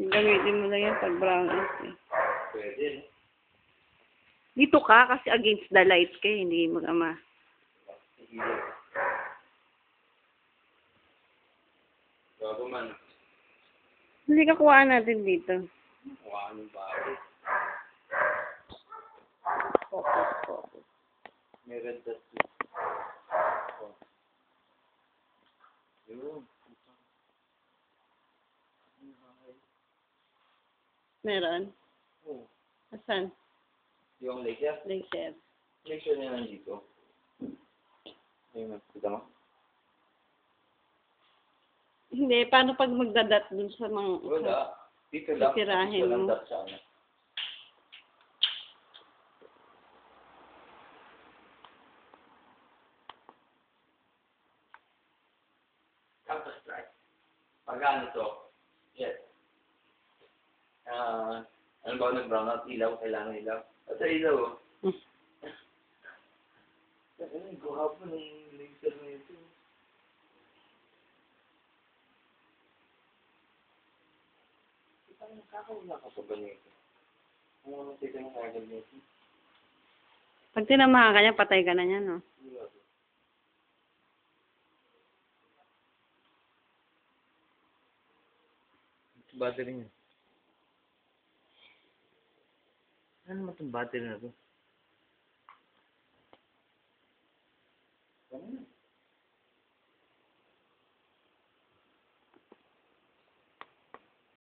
Gamitin mo lang yan pag brown out eh. Pwede. Dito ka kasi against the light ka, hindi mag-ama. Bago man. Hindi ka kuhaan natin dito. Mukha ng bago. Focus, focus. May red dot dito. Oh. Yun. Meron? Oh. Asan? Yung laser? Laser. Laser niya nandito. Ayun, kita mo? Hindi, paano pag magdadat dun sa mga... Wala. Dito lang. Sisirahin Walang mo. dot sa ano. Campus light. Pagano to? Yes. Ano ba nag-brown out? Ilaw? Kailangan ilaw? At sa ilaw, oh. Ay, guwapo ng laser na ito. Nakakawala ka pa ba nito? Kung ano tika na kagad nito? Pag tinamahan ka niya, patay ka na niya, no? Battery niya. Ano naman itong battery na to?